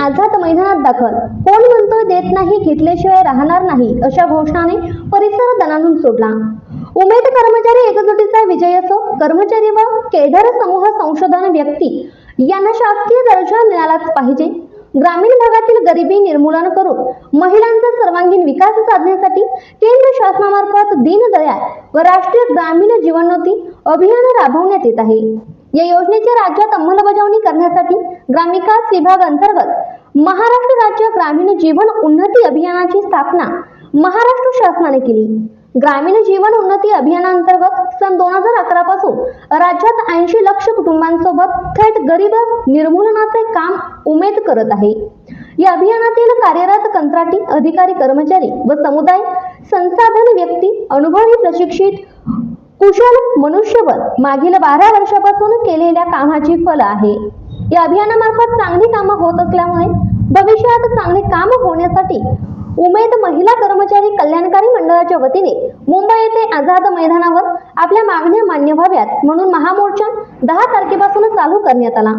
आझाद मैदानात दाखल। कोण म्हणतोय देत नाही, घेतल्याशिवाय राहणार नाही, अशा घोषणाने परिसर दणाणून सोडला। उमेद कर्मचारी एकजुटीचा विजय असो। कर्मचारी व केडर समूह संशोधन व्यक्ती यांना शासकीय दर्जा मिळालाच पाहिजे। ग्रामीण भागातील गरिबी निर्मूलन करून महिलांचा सर्वांगीण विकास साधण्यासाठी केंद्र शासनामार्फत दीनदयाळ व राष्ट्रीय ग्रामीण जीवनोन्नती अभियान राबवण्यात येत आहे। या योजनेची राज्यात अंमलबजावणी करण्यासाठी ग्रामविकास विभाग अंतर्गत महाराष्ट्र राज्य ग्रामीण जीवन उन्नती अभियानाची स्थापना महाराष्ट्र शासनाने केली। ग्रामीण जीवन उन्नती अभियानांतर्गत सन 2011 पासून राज्यात 80 लाख कुटुंबांसोबत थेट गरीब निर्मूलनाचे काम उमेद करत आहे। या अभियानातील कार्यरत कंत्राटी अधिकारी, कर्मचारी व समुदाय संसाधन व्यक्ती अनुभवी, प्रशिक्षित, कुशल मनुष्यबळ मागील 12 वर्षापासून केलेल्या कामाची फल आहे। या अभियानामार्फत चांगली कामे होत असल्यामुळे भविष्यात चांगले काम होण्यासाठी उमेद महिला कर्मचारी कल्याणकारी मंडळाच्या वतीने मुंबई येथे आझाद मैदानावर आपल्या मागण्या मान्य व्हाव्यात म्हणून महामोर्चा 10 तारखेपासून चालू करण्यात आला।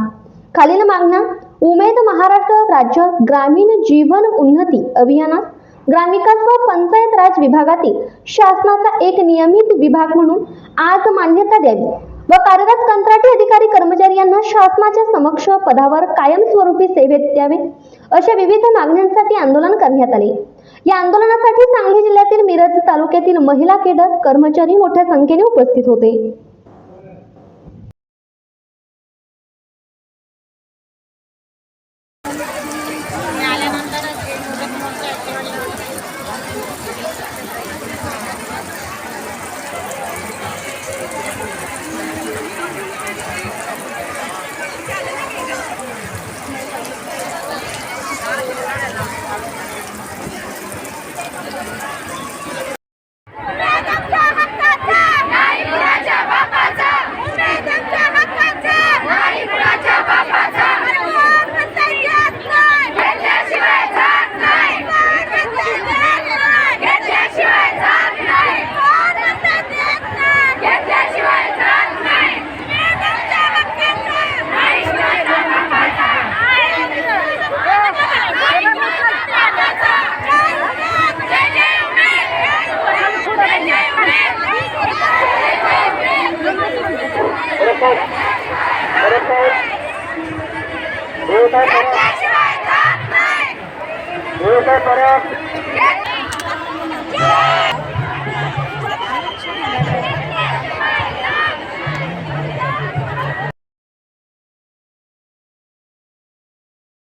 खालील मागण्या: उमेद महाराष्ट्र राज्य ग्रामीण जीवन उन्नती अभियानास ग्रामविकास व पंचायत राज विभागातील शासनाचा एक नियमित विभाग म्हणून आज मान्यता द्यावी व कार्यरत कंत्राटी अधिकारी कर्मचारी यांना शासनाच्या समक्ष पदावर कायमस्वरूपी सेवेत द्यावे, अशा विविध मागण्यांसाठी आंदोलन करण्यात आले। या आंदोलनासाठी सांगली जिल्ह्यातील मिरज तालुक्यातील महिला केडर कर्मचारी मोठ्या संख्येने उपस्थित होते।